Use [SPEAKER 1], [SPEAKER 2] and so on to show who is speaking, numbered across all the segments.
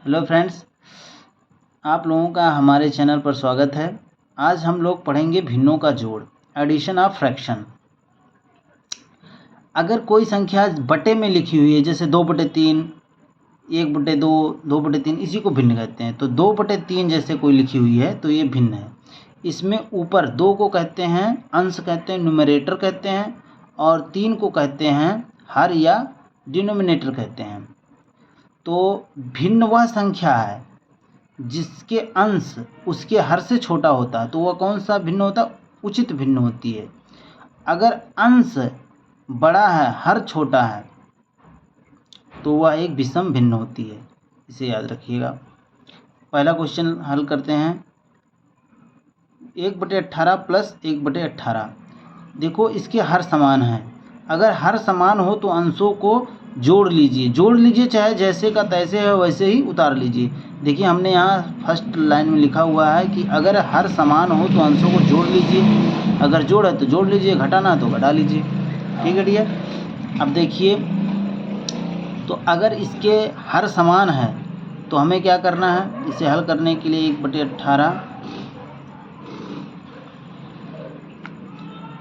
[SPEAKER 1] Hello friends, आप लोगों का हमारे चैनल पर स्वागत है। आज हम लोग पढ़ेंगे भिन्नों का जोड़, एडिशन ऑफ फ्रैक्शन। अगर कोई संख्या बटे में लिखी हुई है, जैसे 2/3, 1/2, 2/3, इसी को भिन्न कहते हैं। तो 2/3 जैसे कोई लिखी हुई है तो ये भिन्न है। इसमें ऊपर 2 को कहते हैं अंश कहते हैं, न्यूमरेटर कहते हैं, और 3 को कहते हैं हर या डिनोमिनेटर कहते हैं। तो भिन्न वह संख्या है जिसके अंश उसके हर से छोटा होता है, तो वह कौन सा भिन्न होता है? उचित भिन्न होती है। अगर अंश बड़ा है, हर छोटा है, तो वह एक विषम भिन्न होती है। इसे याद रखिएगा। पहला क्वेश्चन हल करते हैं। 1/18 प्लस 1/18। देखो, इसके हर समान है। अगर हर समान हो तो अंशों को जोड़ लीजिए, चाहे जैसे का तैसे है वैसे ही उतार लीजिए। देखिए, हमने यहाँ फर्स्ट लाइन में लिखा हुआ है कि अगर हर समान हो तो अंशों को जोड़ लीजिए। अगर जोड़ है तो जोड़ लीजिए, घटाना है तो घटा लीजिए। ठीक है डियर। अब देखिए, तो अगर इसके हर समान है तो हमें क्या करना है? इसे हल करने के लिए 1/18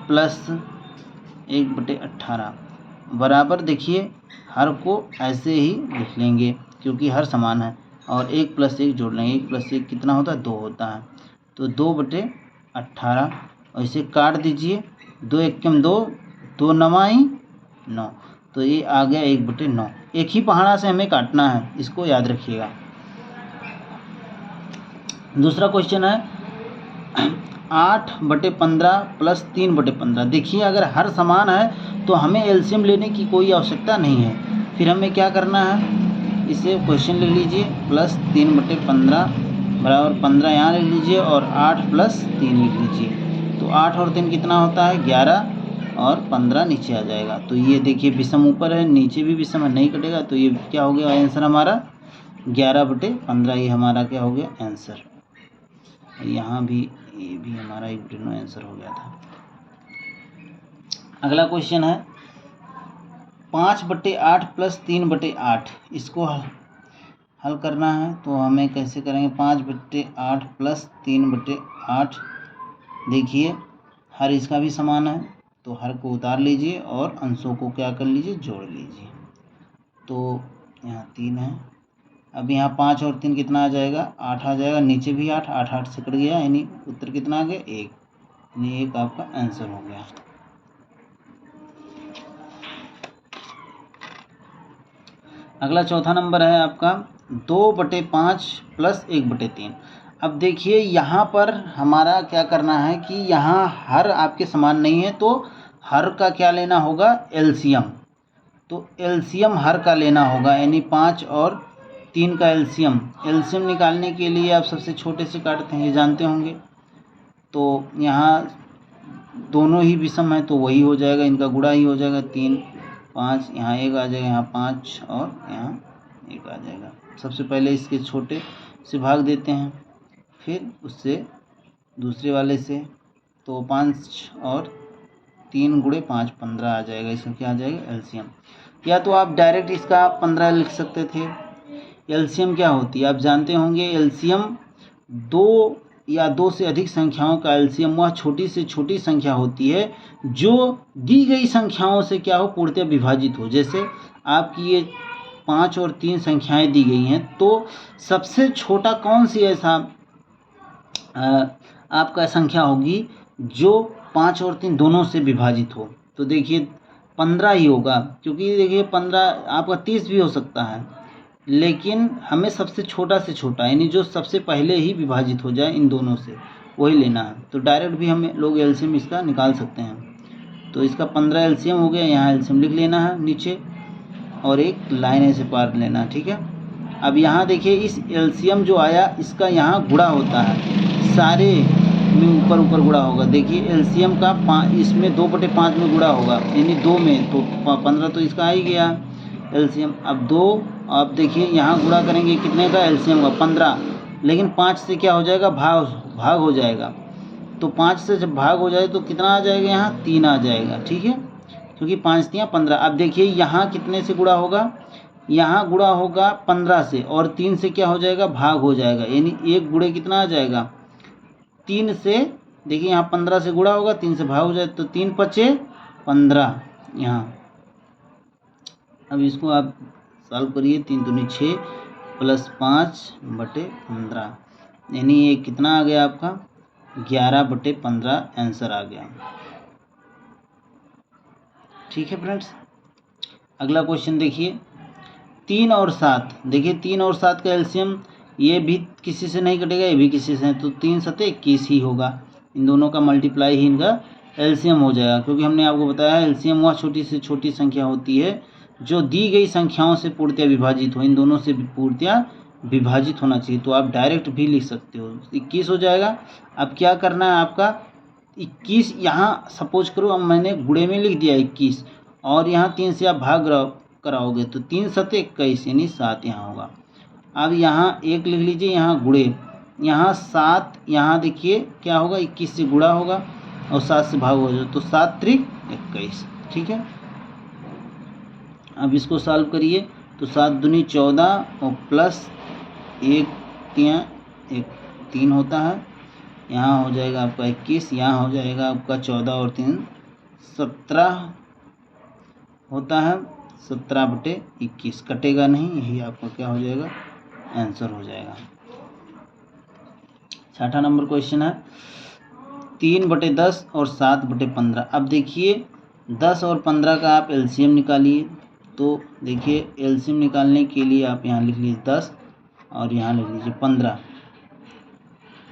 [SPEAKER 1] प्लस 1/18 बराबर, देखिए हर को ऐसे ही लिख लेंगे क्योंकि हर समान है, और 1 + 1 जोड़ लेंगे। 1 + 1 कितना होता है? 2 होता है। तो 2/18, और इसे काट दीजिए। 2 × 2, 2 × 9, तो ये आ गया 1/9। एक ही पहाड़ा से हमें काटना है, इसको याद रखिएगा। दूसरा क्वेश्चन है 8/15 प्लस 3/15। देखिए, अगर हर समान है तो हमें एलसीएम लेने की कोई आवश्यकता नहीं है। फिर हमें क्या करना है? इसे क्वेश्चन लिख लीजिए, प्लस 3/15 बराबर 15 यहाँ लिख लीजिए, और 8 + 3 लिख लीजिए। तो 8 और 3 कितना होता है? 11, और 15 नीचे आ जाएगा। तो ये देखिए, विषम ऊपर है, नीचे भी विषम है, नहीं कटेगा। तो ये क्या हो गया आंसर हमारा? 11/15। ये हमारा क्या हो गया? आंसर। यहाँ भी ये भी हमारा 1/9 आंसर हो गया था। अगला क्वेश्चन है 5/8 प्लस 3/8। इसको हल करना है, तो हमें कैसे करेंगे? 5/8 प्लस 3/8। देखिए, हर इसका भी समान है, तो हर को उतार लीजिए और अंशों को क्या कर लीजिए? जोड़ लीजिए। तो यहाँ 3 है। अब यहाँ 5 और 3 कितना आ जाएगा? 8 आ जाएगा। नीचे भी 8, 8 से कट गया, यानी उत्तर कितना आ गया? 1, यानी 1 आपका आंसर हो गया। अगला चौथा नंबर है आपका 2/5 प्लस 1/3। अब देखिए, यहाँ पर हमारा क्या करना है कि यहाँ हर आपके समान नहीं है, तो हर का क्या लेना होगा? एलसीएम। तो एलसीएम हर का लेना होगा, यानी 5 और 3 का एलसीएम निकालने के लिए आप सबसे छोटे से काटते हैं, ये जानते होंगे। तो यहाँ दोनों ही विषम है, तो वही हो जाएगा, इनका गुणा ही हो जाएगा। 3, 5, यहाँ 1 आ जाएगा, यहाँ 5 और यहाँ 1 आ जाएगा। सबसे पहले इसके छोटे से भाग देते हैं, फिर उससे दूसरे वाले से। तो 5 और 3 × 5 15 आ जाएगा। इसका क्या आ जाएगा? एलसीएम। या तो आप डायरेक्ट इसका 15 लिख सकते थे। एलसीएम क्या होती है आप जानते होंगे। एलसीएम 2 या 2 से अधिक संख्याओं का एलसीएम वह छोटी से छोटी संख्या होती है जो दी गई संख्याओं से क्या हो? पूर्णतः विभाजित हो। जैसे आपकी ये 5 और 3 संख्याएं दी गई हैं, तो सबसे छोटा कौन सी ऐसा आपका संख्या होगी जो 5 और 3 दोनों से विभाजित हो? तो देखिए 15 ही होगा, क्योंकि देखिए 15 आपका 30 भी हो सकता है, लेकिन हमें सबसे छोटा से छोटा, यानी जो सबसे पहले ही विभाजित हो जाए इन दोनों से, वही लेना है। तो डायरेक्ट भी हमें लोग एलसीएम इसका निकाल सकते हैं। तो इसका 15 एलसीएम हो गया। यहाँ एलसीएम लिख लेना है नीचे, और एक लाइन ऐसे पार लेना है। ठीक है। अब यहाँ देखिए, इस एलसीएम जो आया इसका यहाँ गुणा होता है, सारे में ऊपर गुणा होगा। देखिए एलसीएम का इसमें 2/5 में गुणा होगा, यानी 2 में, तो 15 तो इसका आ ही गया एलसीएम। अब 2, आप देखिए यहाँ गुणा करेंगे कितने का? एलसीएम का 15, लेकिन 5 से क्या हो जाएगा? भाग हो जाएगा। तो 5 से जब भाग हो जाए तो कितना आ जाएगा? यहाँ 3 आ जाएगा। ठीक है, क्योंकि 5 × 3 = 15। अब देखिए यहाँ कितने से गुणा होगा? यहाँ गुणा होगा 15 से और 3 से क्या हो जाएगा, भाग हो जाएगा, यानी 1 गुणे कितना आ जाएगा 3 से। देखिए यहाँ 15 से गुणा होगा, 3 से भाग हो जाए तो 3 पचे 15 यहाँ। अब इसको आप सॉल्व करिए, 3 दूनी 6 प्लस 5/15, यानी ये कितना आ गया आपका 11/15 आंसर आ गया। ठीक है फ्रेंड्स, अगला क्वेश्चन देखिए 3 और 7। देखिए 3 और 7 का एलसीएम, ये भी किसी से नहीं कटेगा, ये भी किसी से, तो 3 7 21 ही होगा। इन दोनों का मल्टीप्लाई ही इनका एलसीएम हो जाएगा, क्योंकि हमने आपको बताया एलसीएम वह छोटी से छोटी संख्या होती है जो दी गई संख्याओं से पूर्णतया विभाजित हो। इन दोनों से पूर्णतया विभाजित होना चाहिए, तो आप डायरेक्ट भी लिख सकते हो, 21 हो जाएगा। अब क्या करना है आपका 21 यहाँ सपोज करो, अब मैंने गुणे में लिख दिया 21 और यहाँ 3 से आप भाग कराओगे तो 3 7 21 यानी 7 यहाँ होगा। अब यहाँ 1 लिख लीजिए, यहाँ गुणे, यहाँ 7, यहाँ देखिए क्या होगा 21 से गुणा होगा और 7 से भाग हो जाए तो 7 3 21। ठीक है, अब इसको सॉल्व करिए तो 7 दूनी 14 और प्लस 1 3 होता है, यहाँ हो जाएगा आपका 21, यहाँ हो जाएगा आपका 14 और 3 17 होता है, 17/21 कटेगा नहीं, यही आपका क्या हो जाएगा आंसर हो जाएगा। 6वां नंबर क्वेश्चन है 3/10 और 7/15। अब देखिए 10 और 15 का आप एलसीएम निकालिए, तो देखिए एलसीएम निकालने के लिए आप यहाँ लिख लीजिए 10 और यहाँ लिख लीजिए 15।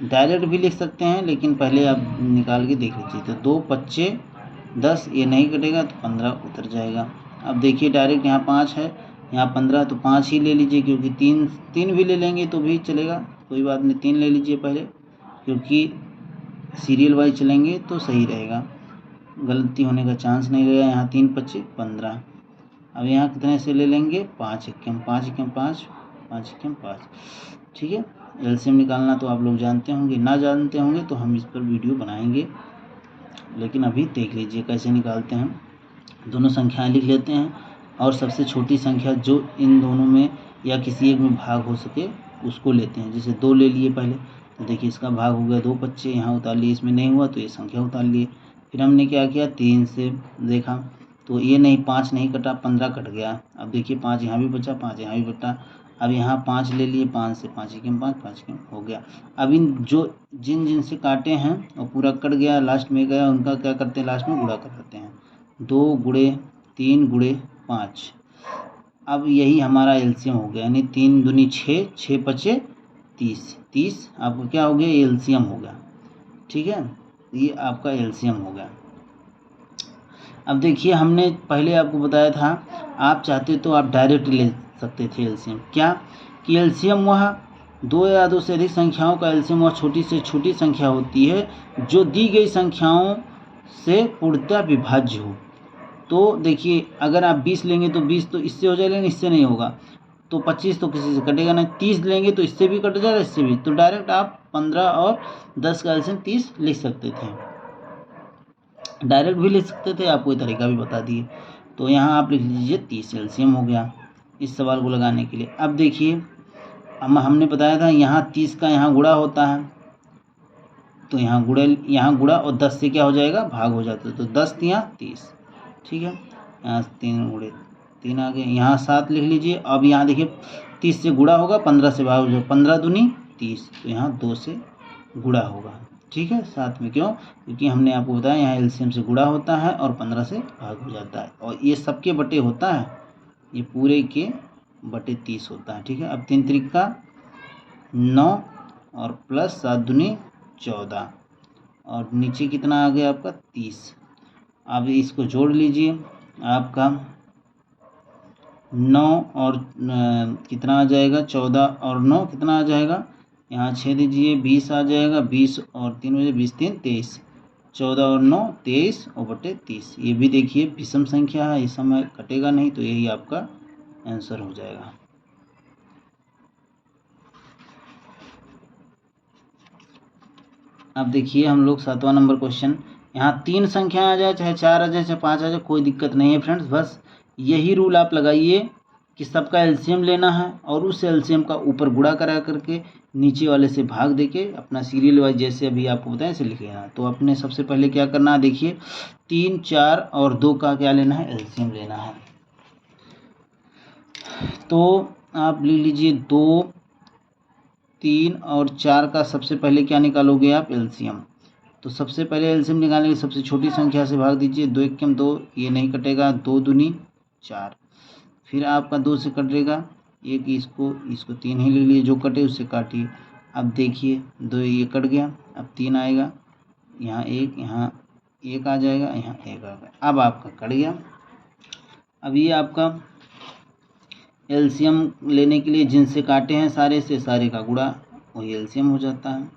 [SPEAKER 1] डायरेक्ट भी लिख सकते हैं, लेकिन पहले आप निकाल के देख लीजिए। तो 2 5 10, ये नहीं कटेगा तो 15 उतर जाएगा। अब देखिए डायरेक्ट यहाँ 5 है, यहाँ 15, तो 5 ही ले लीजिए, क्योंकि 3 भी ले लेंगे तो भी चलेगा, कोई बात नहीं, 3 ले लीजिए पहले, क्योंकि सीरियल वाइज चलेंगे तो सही रहेगा, गलती होने का चांस नहीं रहेगा। यहाँ 3 5 15। अब यहाँ कितने से ले लेंगे 5 1 5 1 5 5 1 5। ठीक है, एलसीएम निकालना तो आप लोग जानते होंगे, ना जानते होंगे तो हम इस पर वीडियो बनाएंगे, लेकिन अभी देख लीजिए कैसे निकालते हैं। दोनों संख्याएं लिख लेते हैं और सबसे छोटी संख्या जो इन दोनों में या किसी एक में भाग हो सके उसको लेते हैं। जैसे 2 ले लिए पहले, तो देखिए इसका भाग हो गया 2 बच्चे, यहाँ उतार लिए, इसमें नहीं हुआ तो ये संख्या उतार लिए। फिर हमने क्या किया 3 से देखा तो ये नहीं, 5 नहीं कटा, 15 कट गया। अब देखिए 5 यहाँ भी बचा, 5 यहाँ भी बचा। अब यहाँ 5 ले लिए, 5 से 5 1 5 5 1 हो गया। अब इन जिन से काटे हैं और पूरा कट गया, लास्ट में गया, उनका क्या करते हैं लास्ट में गुणा कर देते हैं, 2 गुणे 3 गुणे 5। अब यही हमारा एलसीएम हो गया, यानी 3 दूनी 6 6 5 30 आपका क्या हो गया एलसीएम हो गया। ठीक है, ये आपका एलसीएम हो गया। अब देखिए हमने पहले आपको बताया था, आप चाहते तो आप डायरेक्ट ले सकते थे एलसीएम, क्या कि एलसीएम वह 2 या 2 से अधिक संख्याओं का एलसीएम वह छोटी से छोटी संख्या होती है जो दी गई संख्याओं से पूर्णतः विभाज्य हो। तो देखिए अगर आप 20 लेंगे तो 20 तो इससे हो जाएगा, लेकिन इससे नहीं होगा, तो 25 तो किसी से कटेगा नहीं, 30 लेंगे तो इससे भी कट जाएगा, इससे भी, तो डायरेक्ट आप 15 और 10 का एलसीएम 30 लिख सकते थे, डायरेक्ट भी लिख सकते थे, आपको ये तरीका भी बता दिए। तो यहाँ आप लिख लीजिए 30 एलसीएम हो गया इस सवाल को लगाने के लिए। अब देखिए हमने बताया था यहाँ 30 का यहाँ गुणा होता है, तो यहाँ गुणा और 10 से क्या हो जाएगा भाग हो जाता है, तो 10 3 30। ठीक है, यहाँ 3 गुणे 3 आ गए, यहाँ 7 लिख लीजिए। अब यहाँ देखिए 30 से गुणा होगा, 15 से भाग हो जाएगा, 15 दूनी 30, तो यहाँ 2 से गुणा होगा। ठीक है, साथ में क्यों, क्योंकि हमने आपको बताया यहाँ एलसीएम से गुणा होता है और 15 से भाग हो जाता है, और ये सबके बटे होता है, ये पूरे के बटे 30 होता है। ठीक है, अब 3 त्रिका 9 और प्लस 7 दूनी 14 और नीचे कितना आ गया आपका 30। अब इसको जोड़ लीजिए, आपका 9 और कितना आ जाएगा 14 और 9 कितना आ जाएगा, यहाँ 6 दीजिए 20 आ जाएगा, 20 और 3 बजे 20 3 23, 14 और 9 23 और बटे 30। ये भी देखिए विषम संख्या है, इस समय कटेगा नहीं, तो यही आपका आंसर हो जाएगा। अब देखिए हम लोग 7वां नंबर क्वेश्चन, यहाँ 3 संख्या आ जाए, चाहे 4 आ जाए, चाहे 5 आ जाए, कोई दिक्कत नहीं है फ्रेंड्स, बस यही रूल आप लगाइए कि सबका एलसीएम लेना है और उस एलसीएम का ऊपर गुणा करा करके नीचे वाले से भाग देके अपना सीरियल वाइज जैसे अभी आपको बताया ऐसे लिख लेना। तो अपने सबसे पहले क्या करना है, देखिए 3, 4 और 2 का क्या लेना है, एलसीएम लेना है। तो आप ले लीजिए 2, 3 और 4 का सबसे पहले क्या निकालोगे आप, एलसीएम। तो सबसे पहले एलसीएम निकालने की सबसे छोटी संख्या से भाग दीजिए, 2 एकम 2, ये नहीं कटेगा, 2 दूनी 4, फिर आपका 2 से कटेगा, एक इसको 3 ही ले लिए, जो कटे उससे काटिए। अब देखिए 2 ये कट गया, अब 3 आएगा, यहाँ 1, यहाँ 1 आ जाएगा, यहाँ 1 आ गया, अब आपका कट गया। अब ये आपका एलसीएम लेने के लिए जिनसे काटे हैं सारे से सारे का गुणा, वही एलसीएम हो जाता है।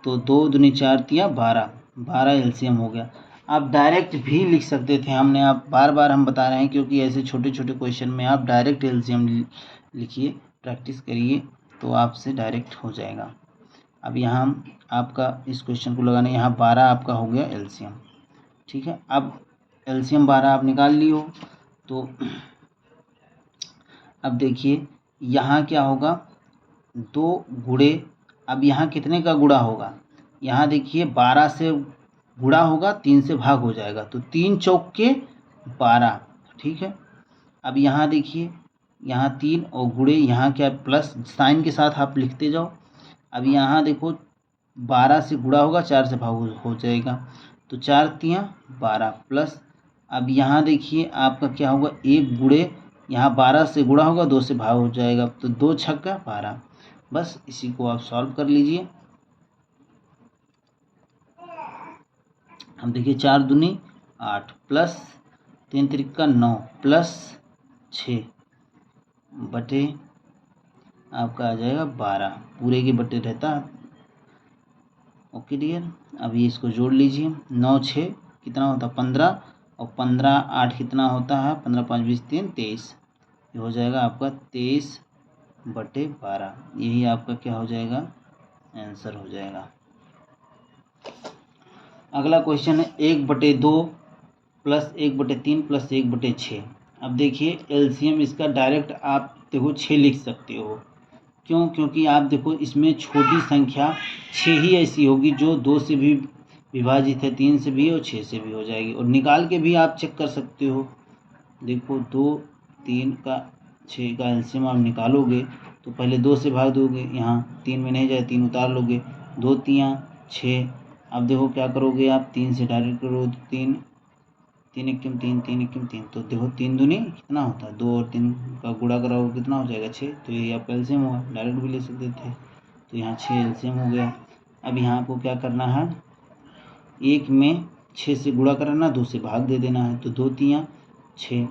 [SPEAKER 1] तो 2 दूनी 4 तिया 12, 12 एलसीएम हो गया। आप डायरेक्ट भी लिख सकते थे, हमने आप बार हम बता रहे हैं क्योंकि ऐसे छोटे छोटे क्वेश्चन में आप डायरेक्ट एलसीएम लिखिए, प्रैक्टिस करिए तो आपसे डायरेक्ट हो जाएगा। अब यहाँ आपका इस क्वेश्चन को लगाने, यहाँ 12 आपका हो गया एलसीएम, ठीक है। अब एलसीएम 12 आप निकाल ली हो, तो अब देखिए यहाँ क्या होगा, 2 गुणे, अब यहाँ कितने का गुणा होगा, यहाँ देखिए 12 से गुणा होगा, 3 से भाग हो जाएगा, तो 3 चौक के 12, ठीक है। अब यहाँ देखिए, यहाँ 3 और गुणे, यहाँ क्या प्लस साइन के साथ आप लिखते जाओ। अब यहाँ देखो 12 से गुणा होगा, 4 से भाग हो जाएगा, तो 4 तियाँ 12 प्लस, अब यहाँ देखिए आपका क्या होगा, 1 गुणे, यहाँ 12 से गुणा होगा, 2 से भाग हो जाएगा, तो 2 छक्का 12। बस इसी को आप सॉल्व कर लीजिए। हम देखिए 4 दूनी 8 प्लस 3 त्रिका 9 प्लस 6 बटे आपका आ जाएगा 12, पूरे के बटे रहता है। ओके डियर, अभी इसको जोड़ लीजिए, 9 6 कितना होता है 15, और 15 8 कितना होता है, 15 5 20 3 23, ये हो जाएगा आपका 23 बटे 12, यही आपका क्या हो जाएगा, आंसर हो जाएगा। अगला क्वेश्चन है 1/2 प्लस 1/3 प्लस 1/6। अब देखिए एलसीएम इसका डायरेक्ट आप देखो 6 लिख सकते हो, क्यों, क्योंकि आप देखो इसमें छोटी संख्या 6 ही ऐसी होगी जो 2 से भी विभाजित है, 3 से भी और 6 से भी हो जाएगी, और निकाल के भी आप चेक कर सकते हो। देखो 2 3 का 6 का एलसीएम आप निकालोगे तो पहले 2 से भाग दोगे, यहाँ 3 में नहीं जाए 3 उतार लोगे, 2 तियाँ 6। अब देखो क्या करोगे आप, 3 से डायरेक्ट करो, 3 3 एकम 3 3 एकम 3, तो देखो 3 दूनी कितना होता है, 2 और 3 का गुणा कराओगे कितना हो जाएगा 6, तो ये आपका एलसीएम हुआ, डायरेक्ट भी ले सकते थे, तो यहाँ 6 एलसीएम हो गया। अब यहाँ आपको क्या करना है, 1 में 6 से गुणा कराना, 2 से भाग दे देना है, तो 2 तियाँ 6।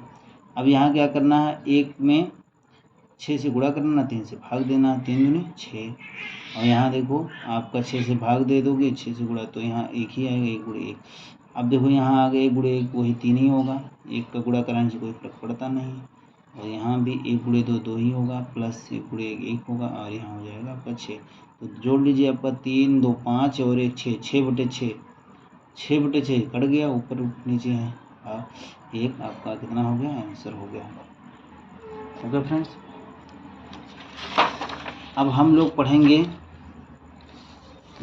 [SPEAKER 1] अब यहाँ क्या करना है, 1 में 6 से गुणा करना, 3 से भाग देना, 3 दूनी 6, और यहाँ देखो आपका 6 से भाग दे दोगे, 6 से गुणा, तो यहाँ 1 ही आएगा, 1 गुणे 1। अब देखो यहाँ आगे 1 गुणे 1 वही 3 ही होगा, 1 का गुणा कराने से कोई फर्क पड़ता नहीं, और यहाँ भी 1 गुणे 2 2 ही होगा, प्लस 1 गुणे 1 1 होगा, और यहाँ हो जाएगा आपका 6। तो जोड़ लीजिए, आपका 3 2 5 और 1 6, 6/6, 6/6 कट गया, ऊपर नीचे है 1, आपका कितना हो गया, आंसर हो गया। ओके फ्रेंड्स, अब हम लोग पढ़ेंगे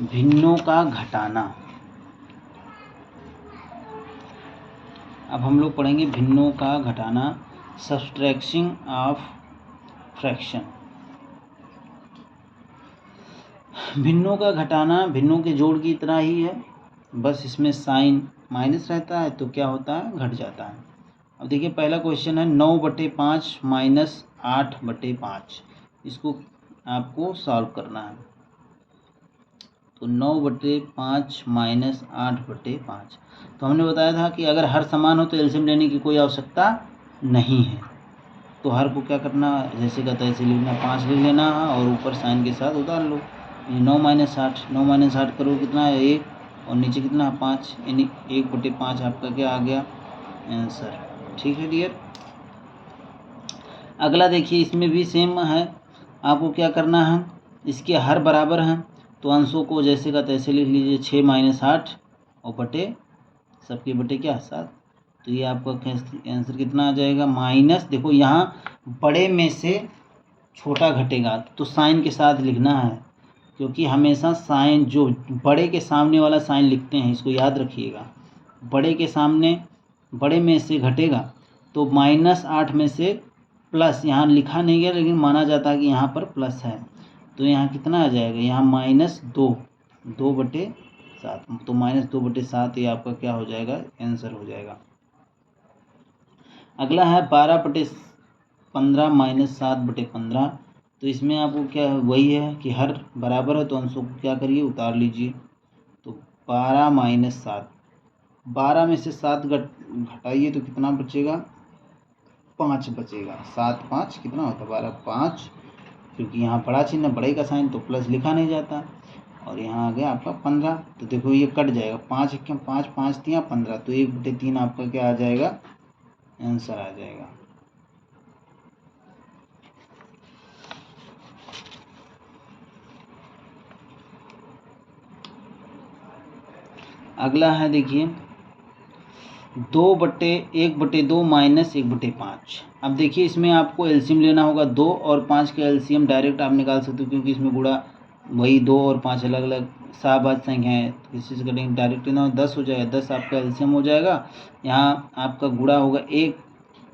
[SPEAKER 1] भिन्नों का घटाना। अब हम लोग पढ़ेंगे भिन्नों का घटाना, सब्सट्रैक्शन ऑफ फ्रैक्शन। भिन्नों का घटाना भिन्नों के जोड़ की तरह ही है, बस इसमें साइन माइनस रहता है, तो क्या होता है, घट जाता है। अब देखिए पहला क्वेश्चन है 9/5 माइनस 8/5, इसको आपको सॉल्व करना है। तो 9/5 माइनस 8/5, तो हमने बताया था कि अगर हर समान हो तो एलसीएम लेने की कोई आवश्यकता नहीं है, तो हर को क्या करना, जैसे कहता है ऐसे लिखना, 5 लिख लेना और ऊपर साइन के साथ उतार लो। 9 माइनस 8, 9 माइनस 8 करो कितना है 1, और नीचे कितना है 5, यानी 1/5 आपका क्या आ गया, आंसर। ठीक है डियर, अगला देखिए इसमें भी सेम है, आपको क्या करना है, इसके हर बराबर हैं तो अंशों को जैसे का तैसे लिख लीजिए, 6 माइनस 8 और बटे सबके बटे क्या 7, तो ये आपका आंसर कितना आ जाएगा माइनस, देखो यहाँ बड़े में से छोटा घटेगा तो साइन के साथ लिखना है, क्योंकि हमेशा साइन जो बड़े के सामने वाला साइन लिखते हैं, इसको याद रखिएगा। बड़े के सामने बड़े में से घटेगा तो -8 में से प्लस, यहाँ लिखा नहीं गया लेकिन माना जाता है कि यहाँ पर प्लस है, तो यहाँ कितना आ जाएगा, यहाँ -2, 2/7, तो -2/7 ये आपका क्या हो जाएगा, आंसर हो जाएगा। अगला है 12/15 -7/15। तो इसमें आपको क्या है, वही है कि हर बराबर है तो अंशों को क्या करिए, उतार लीजिए। तो 12 - 7, 12 में से 7 घटाइए तो कितना बचेगा, 5 बचेगा। 7 5 कितना होता है, 12 5, क्योंकि यहाँ बड़ा चिन्ह, बड़े का साइन तो प्लस लिखा नहीं जाता। और यहाँ आ गया आपका 15, तो देखो ये कट जाएगा, 5 1 5, 5 3 15, तो 1/3 आपका क्या आ जाएगा, आंसर आ जाएगा। अगला है देखिए 2/1/2 -1/5। अब देखिए इसमें आपको एलसीएम लेना होगा। 2 और 5 का एलसीएम डायरेक्ट आप निकाल सकते हो, क्योंकि इसमें गुणा वही 2 और 5 अलग अलग शाबाद संख्या है, तो किसी से करेंगे डायरेक्ट ना 10 हो जाएगा, 10 आपका एलसीएम हो जाएगा। यहाँ आपका गुणा होगा, एक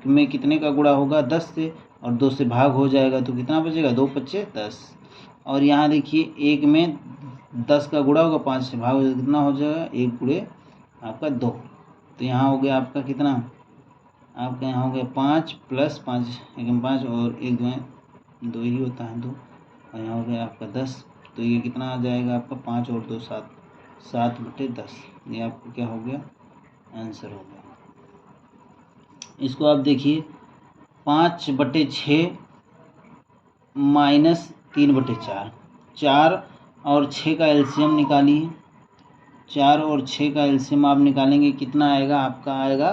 [SPEAKER 1] में कितने का गुणा होगा, 10 से, और 2 से भाग हो जाएगा तो कितना बचेगा, 2 5 10। और यहाँ देखिए एक में 10 का गुणा होगा, 5 से भाग हो जाएगा, कितना हो जाएगा, 1 गुणे आपका 2। तो यहाँ हो गया आपका कितना, आपका यहाँ हो गया 5 + 5 1 5 और 1 2 ही होता है 2, और यहाँ हो गया आपका 10। तो ये कितना आ जाएगा आपका, 5 और 2 7, 7/10। ये आपको क्या हो गया, आंसर हो गया। इसको आप देखिए 5/6 -3/4, 4 और 6 का एलसीएम निकालिए। 4 और 6 का एलसीएम आप निकालेंगे, कितना आएगा, आपका आएगा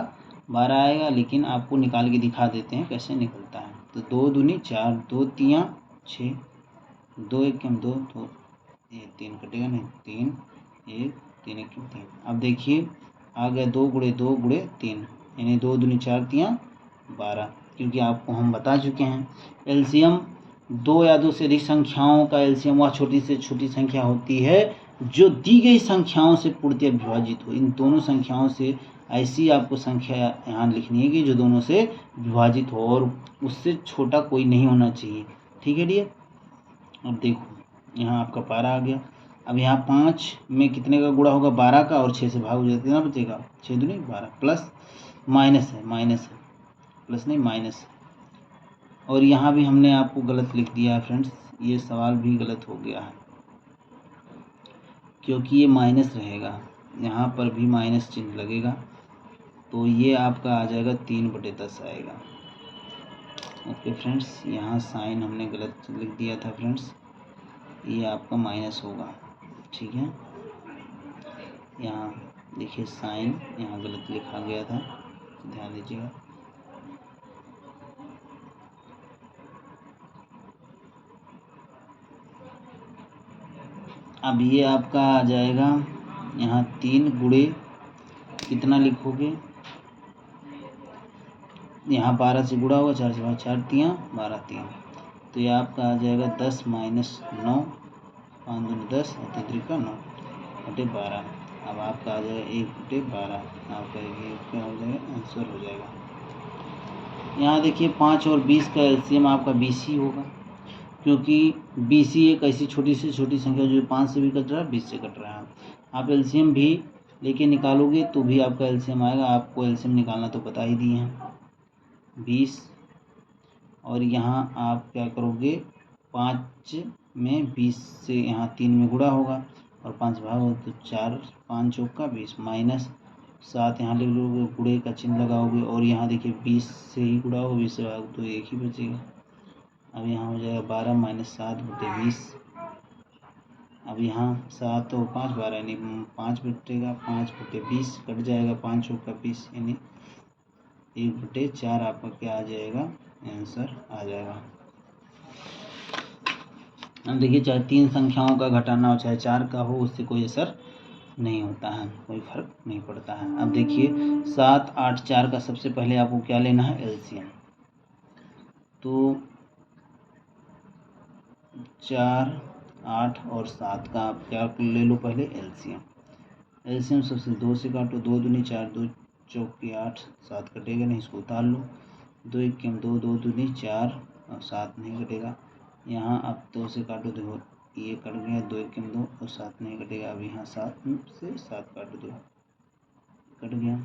[SPEAKER 1] 12 आएगा, लेकिन आपको निकाल के दिखा देते हैं कैसे निकलता है। तो 2 दूनी 4, 2 3 6, 2 1 2, तो ये 3 कटेगा नहीं, 3 1 3 1 3। अब देखिए आ गया 2 गुणे 2 गुणे 3, यानी 2 दूनी 4 3 12, क्योंकि आपको हम बता चुके हैं एलसीएम 2 या 2 से अधिक संख्याओं का एलसीएम वह छोटी से छोटी संख्या होती है जो दी गई संख्याओं से पूर्णतः विभाजित हो। इन दोनों संख्याओं से ऐसी आपको संख्या यहाँ लिखनी है कि जो दोनों से विभाजित हो, और उससे छोटा कोई नहीं होना चाहिए। ठीक है डियर। अब देखो यहाँ आपका 12 आ गया। अब यहाँ 5 में कितने का गुणा होगा, 12 का, और 6 से भाग हो जाता है, कितना बचेगा, 6 दूनी 12, प्लस माइनस है, प्लस नहीं माइनस। और यहाँ भी हमने आपको गलत लिख दिया है फ्रेंड्स, ये सवाल भी गलत हो गया है, क्योंकि ये माइनस रहेगा, यहाँ पर भी माइनस चिन्ह लगेगा, तो ये आपका आ जाएगा 3/10 आएगा। ओके फ्रेंड्स, यहाँ साइन हमने गलत लिख दिया था फ्रेंड्स, ये आपका माइनस होगा। ठीक है, यहाँ देखिए साइन यहाँ गलत लिखा गया था, ध्यान दीजिएगा। अब ये आपका आ जाएगा यहाँ 3 गुणे कितना लिखोगे, यहाँ 12 से गुणा होगा, 4 से भाग, 4 3 12 3, तो ये आपका आ जाएगा 10 - 9, 5 दूनी 10 और 3 का 9/12। अब आपका आ जाएगा 1/12, आपका ये क्या हो जाएगा, आंसर हो जाएगा। यहाँ देखिए 5 और 20 का एलसीएम आपका 20 ही होगा, क्योंकि 20 ही एक ऐसी छोटी से छोटी संख्या जो 5 से भी कट रहा है, 20 से कट रहा है। आप एलसीएम भी लेके निकालोगे तो भी आपका एलसीएम आएगा। आपको एलसीएम निकालना तो बता ही दिए हैं 20, और यहाँ आप क्या करोगे, 5 में 20 से यहाँ 3 में गुणा होगा और 5 भाग हो, तो 4 5 चौका 20, माइनस 7 यहाँ लिख लोगे, गुणे का चिन्ह लगाओगे, और यहाँ देखिए 20 से ही गुणा होगा, 20 से भाग तो एक ही बचेगा। अब यहाँ हो जाएगा 12 - 7/20। अब यहाँ 7 और 5 12, यानी 5 बचेगा, 5/20 कट जाएगा, 5 चौका 20, यानी 1/4 आपका क्या आ जाएगा, आंसर आ जाएगा। अब देखिए चाहे 3 संख्याओं का घटाना हो चाहे 4 का हो, उससे कोई असर नहीं होता है, कोई फर्क नहीं पड़ता है। अब देखिए 7, 8, 4 का सबसे पहले आपको क्या लेना है, एलसीएम। तो 4, 8 और 7 का आप क्या ले लो पहले, एलसीएम। एलसीएम सबसे 2 से काटो, 2 दूनी 4, 2 चौके 8, 7 कटेगा नहीं, इसको उतार लो। 2 एकम 2, 2 दूनी 4 और 7 नहीं कटेगा। यहाँ अब 2 से काटो, देखो ये कट गया, 2 एकम 2 और 7 नहीं कटेगा। अब यहाँ 7 से 7 काट दो, कट गया।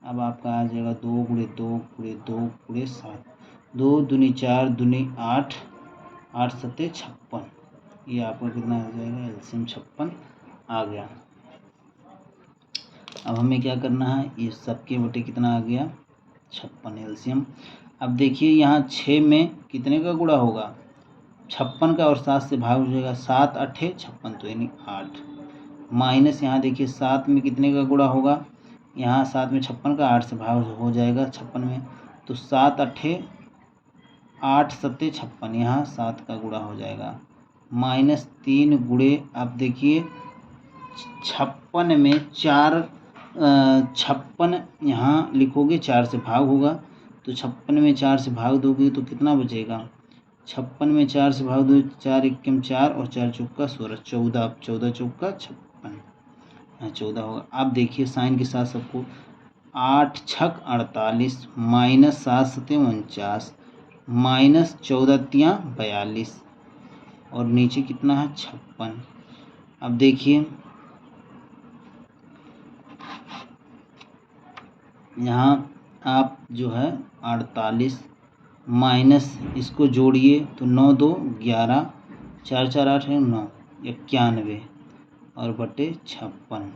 [SPEAKER 1] अब आपका आ जाएगा 2 गुणे 2 गुणे 2 गुणे 7, 2 दूनी 4 दूनी 8, 8 सत्ते 56। ये आपका कितना आ जाएगा, एलसीएम 56 आ गया। अब हमें क्या करना है, ये सबके बटे कितना आ गया, 56 एलसीएम। अब देखिए यहाँ 6 में कितने का गुणा होगा, 56 का, और 7 से भाग हो जाएगा, 7 8 56 तो यानी 8। माइनस यहाँ देखिए 7 में कितने का गुणा होगा, यहाँ 7 में 56 का, 8 से भाग हो जाएगा 56 में, तो 7 8 8 सत्ते 56, यहाँ 7 का गुणा हो जाएगा। -3 गुणे, आप देखिए 56 में 4, 56 यहाँ लिखोगे, 4 से भाग होगा, तो 56 में 4 से भाग दोगे तो कितना बचेगा, 56 में 4 से भाग दो, 4 एकम 4 और 4 चौका 16, 14, 14 चौका 56, यहाँ 14 होगा। आप देखिए साइन के साथ सबको, 8 छक 48, -7 सते 49, -14 तियाँ 42 और नीचे कितना है, 56। अब देखिए यहाँ आप जो है 48 माइनस इसको जोड़िए तो 9 2 11, 4 4 8 है 9, 91 और बटे 56।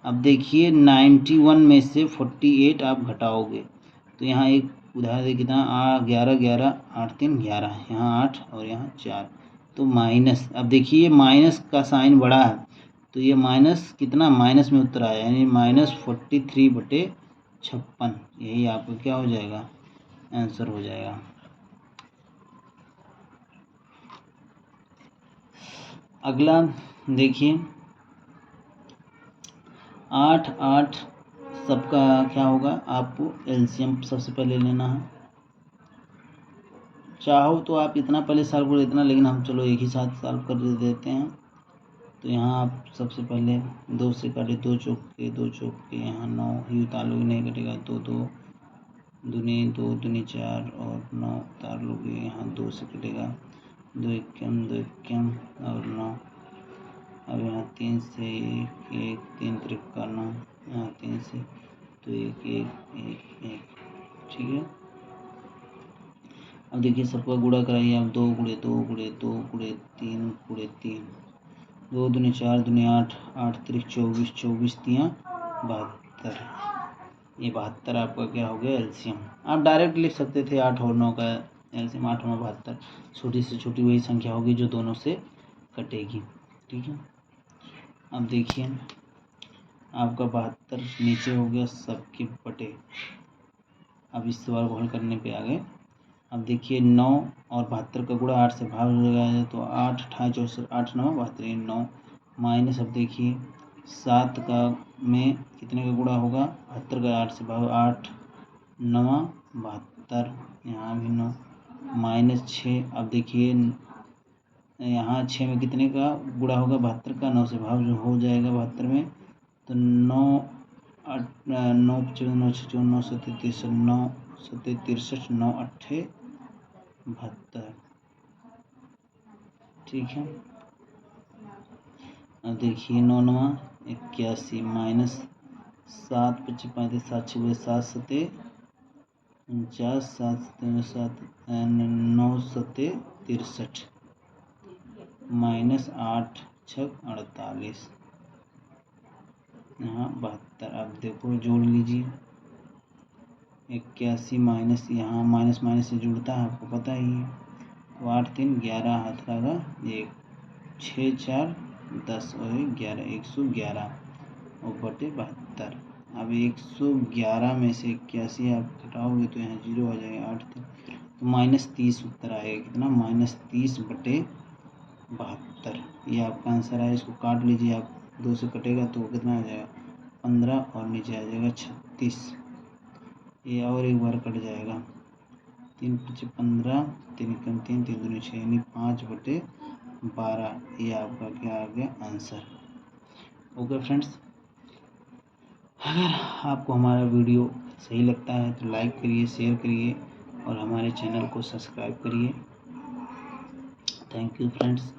[SPEAKER 1] अब देखिए 91 में से 48 आप घटाओगे तो यहाँ एक उदाहरण दे, कितना 11 11 8 3 11, यहाँ 8 और यहाँ 4, तो माइनस। अब देखिए माइनस का साइन बड़ा है तो ये माइनस कितना, माइनस में उत्तर आया, यानी -43 बटे 56, यही आपका क्या हो जाएगा, आंसर हो जाएगा। अगला देखिए 8 8 सबका क्या होगा, आपको एलसीएम सबसे पहले लेना है। चाहो तो आप इतना पहले सॉल्व कर इतना, लेकिन हम चलो एक ही साथ सॉल्व कर देते हैं। तो यहाँ आप सबसे पहले 2 से काटे, 2 चौके 2 चौके, यहाँ 9 ही उतार लोगे, नहीं कटेगा, 2 2 दूनी 2 दूनी 4 और 9 उतार लोगे, यहाँ 2 से कटेगा, 2 एकम 2 एकम और 9। अब यहाँ 3 से 1 1 3 त्रिका 9, यहाँ 3 से तो 1 1 1 1, ठीक है। अब देखिए सबका गुणा कराइए आप, 2 गुणे 2 गुणे 2 गुणे 3 गुणे 3, 2 दूनी 4 दूनी 8, 8 त्रिक 24, 24 तियाँ 72, ये 72 आपका क्या हो गया, एलसीएम। आप डायरेक्ट लिख सकते थे 8 और 9 का एलसीएम, 8 और 9 72, छोटी से छोटी वही संख्या होगी जो दोनों से कटेगी, ठीक है। अब देखिए आपका 72 नीचे हो गया सबके बटे। अब इस सवाल को हल करने पे आ गए। अब देखिए 9 और 72 का गुणा 8 से भाग हो जाएगा, तो 8 8 64, 8 9 72, 9 माइनस। अब देखिए 7 का में कितने का गुणा होगा, 72 का 8 से भाग, 8 9 72, यहाँ भी 9 -6। अब देखिए यहाँ 6 में कितने का गुणा होगा, 72 का, 9 से भाग जो हो जाएगा 72 में, तो 9 8 9 54 9 56 9 सत्ते 63, 9 सत्ते 63, 9 8 72, ठीक है। अब देखिए 9 9 81 माइनस 7 25 35 7 6 7 सत्ते 49, 7 सत्ते 7 9 सत्ते 63 -8 छक 48, यहाँ 72। अब देखो जोड़ लीजिए, 81 माइनस, यहाँ माइनस माइनस से जुड़ता है आपको पता ही है, तो 8 3 11 हाथ लगा 1, 6 4 10 और 11, 111 और बटे 72। अब 111 में से 81 आप घटाओगे तो यहाँ 0 आ जाएगा, 8 3 तो -30 उत्तर आएगा, कितना, -30 बटे 72, ये आपका आंसर है। इसको काट लीजिए आप। 2 से कटेगा तो कितना आ जाएगा 15 और नीचे आ जाएगा 36। ये और एक बार कट जाएगा 3 × 5 = 15, 3 × 3 = 3 × 2 = 6 यानी 5/12। ये आपका क्या आ गया आंसर। ओके फ्रेंड्स, अगर आपको हमारा वीडियो सही लगता है तो लाइक करिए, शेयर करिए और हमारे चैनल को सब्सक्राइब करिए। Thank you friends.